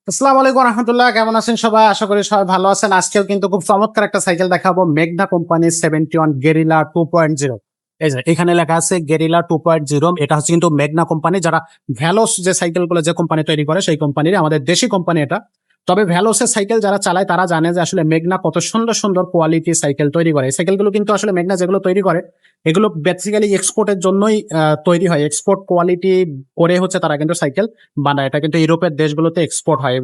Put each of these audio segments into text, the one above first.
আসসালামু আলাইকুম রহমতুল্লাহ, কেমন আছেন সবাই? আশা করি সবাই ভালো আছেন। আজকেও কিন্তু খুব চমৎকার একটা সাইকেল দেখাবো, মেঘনা কোম্পানির 71 গেরিলা 2.0। এই যে এখানে লেখা আছে গেরিলা 2.0। এটা হচ্ছে কিন্তু মেঘনা কোম্পানি, যারা ভ্যালোস যে সাইকেলগুলো যে কোম্পানি তৈরি করে সেই কোম্পানির, আমাদের দেশি কোম্পানি এটা। তবে ভ্যালোসের সাইকেল যারা চালায় তারা জানে যে আসলে মেঘনা কত সুন্দর সুন্দর কোয়ালিটি সাইকেল তৈরি করে। এই সাইকেলগুলো কিন্তু আসলে মেঘনা যেগুলো তৈরি করে এগুলো বেসিক্যালি এক্সপোর্টের জন্যই তৈরি হয়। এক্সপোর্ট কোয়ালিটি করে হচ্ছে তারা কিন্তু সাইকেল বানায়। এটা কিন্তু ইউরোপের দেশগুলোতে এক্সপোর্ট হয়,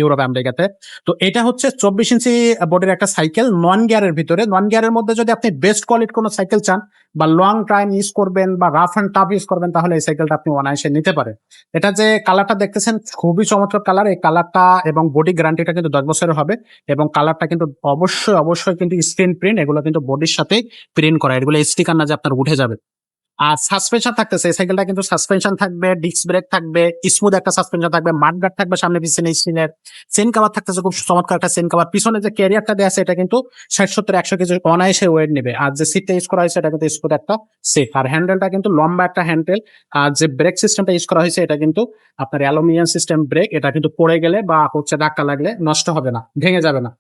ইউরোপ আমেরিকাতে। তো এটা হচ্ছে 24 ইঞ্চি বডির একটা সাইকেল, নন গিয়ারের ভিতরে। নন গিয়ারের মধ্যে যদি আপনি বেস্ট কোয়ালিটির কোনো সাইকেল চান বা লং টাইম ইউজ করবেন বা রাফ অ্যান্ড টাফ ইউজ করবেন, তাহলে এই সাইকেলটা আপনি অনায়াসে নিতে পারেন। এটা যে কালারটা দেখতেছেন খুবই চমৎকার কালার। এই কালারটা এবং বডি গ্যারান্টিটা কিন্তু 10 বছরের হবে, এবং কালারটা কিন্তু অবশ্যই অবশ্যই কিন্তু স্ক্রিন প্রিন্ট, এগুলো কিন্তু বডির সাথে প্রিন্ট করা, এগুলো স্টিকার না যে আপনার উঠে যাবে। আর সাসপেনশন থাকতেছে, এই সাইকেলটা কিন্তু সাসপেনশন থাকবে, ডিস্ক ব্রেক থাকবে, স্মুথ একটা সাসপেনশন থাকবে, মাডগার্ড থাকবে সামনে পিছনে স্টিলের। চেন কভার থাকতেছে খুব চমৎকার একটা চেন কভার। পিছনে যে ক্যারিয়ারটা দেওয়া আছে এটা কিন্তু 60-70-100 কেজি অনায়াসে ওয়েট নেবে। আর যে সিটটা ইউজ করা হয়েছে এটা কিন্তু স্মুথ একটা সিট, আর হ্যান্ডেলটা কিন্তু লম্বা একটা হ্যান্ডেল। আর যে ব্রেক সিস্টেমটা ইউজ করা হয়েছে এটা কিন্তু আপনার অ্যালুমিনিয়াম সিস্টেম ব্রেক। এটা কিন্তু পড়ে গেলে বা হচ্ছে ধাক্কা লাগলে নষ্ট হবে না, ভেঙে যাবে না।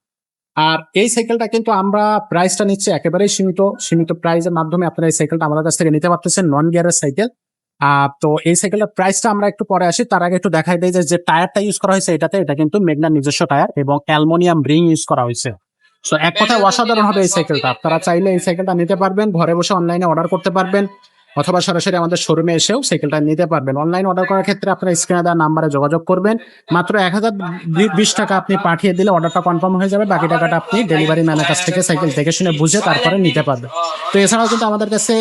আর এই সাইকেলটা কিন্তু আমরা প্রাইসটা নিচ্ছি একেবারেই সীমিত। সীমিত প্রাইসের মাধ্যমে আপনারা এই সাইকেলটা আমাদের কাছ থেকে নিতে পারতেছেন, নন গিয়ারের সাইকেল। তো এই সাইকেলের প্রাইসটা আমরা একটু পরে আসি, তার আগে একটু দেখাই দেয় যে টায়ারটা ইউজ করা হয়েছে এটাতে, এটা কিন্তু মেঘনার নিজস্ব টায়ার এবং অ্যালুমিনিয়াম রিং ইউজ করা হয়েছে। তো এক কথায় অসাধারণ হবে এই সাইকেলটা। আপনারা চাইলে এই সাইকেলটা নিতে পারবেন, ঘরে বসে অনলাইনে অর্ডার করতে পারবেন, অথবা সরাসরি আমাদের শোরুমে এসেও সাইকেলটা নিতে পারবেন। অনলাইন অর্ডার করার ক্ষেত্রে আপনারা স্ক্রিনে দেওয়া নাম্বারে যোগাযোগ করবেন। মাত্র 1020 টাকা আপনি পাঠিয়ে দিলে অর্ডারটা কনফার্ম হয়ে যাবে। বাকি টাকাটা আপনি ডেলিভারি ম্যানের কাছ থেকে সাইকেল দেখে শুনে বুঝে তারপরে নিতে পারবেন। তো এছাড়াও কিন্তু আমাদের কাছে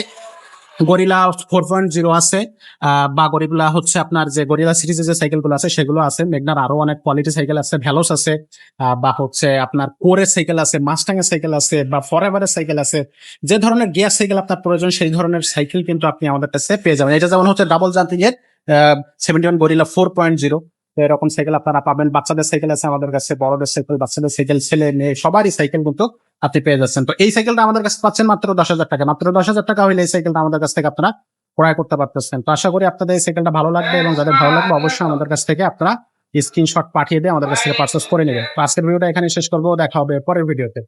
গরিলা 4.0 আছে, বা গরিলা হচ্ছে আপনার যে গরিলা সিরিজের যে সাইকেলগুলো আছে সেগুলো আছে। মেঘনার আরো অনেক কোয়ালিটি সাইকেল আছে, ভ্যালোস আছে, বা হচ্ছে আপনার কোরের সাইকেল আছে, মাস্টাং এর সাইকেল আছে, বা ফরএভারের সাইকেল আছে। যে ধরনের গিয়ার সাইকেল আপনার প্রয়োজন সেই ধরনের সাইকেল কিন্তু আপনি আমাদের কাছে পেয়ে যাবেন। এটা যেমন হচ্ছে ডাবল জান্তিং এর 71 গরিলা 4.0। তো এরকম সাইকেল আপনারা পাবেন। বাচ্চাদের সাইকেল আছে আমাদের কাছে, বড়দের সাইকেল, বাচ্চাদের সাইকেল, ছেলে মেয়ে সবারই সাইকেল কিন্তু আপনি পেয়ে যাচ্ছেন। তো এই সাইকেলটা আমাদের কাছে পাচ্ছেন মাত্র 10,000 টাকা। মাত্র 10,000 টাকা হইলে এই সাইকেলটা আমাদের কাছ থেকে আপনারা ক্রয় করতে পারতেছেন। তো আশা করি আপনাদের এই সাইকেলটা ভালো লাগবে, এবং যাদের ভালো লাগবে অবশ্যই আমাদের কাছ থেকে আপনারা স্ক্রিনশট পাঠিয়ে দিয়ে আমাদের কাছ থেকে পারচেস করে নেবেন। তো আজকের ভিডিওটা এখানে শেষ করবো, দেখা হবে পরের ভিডিওতে।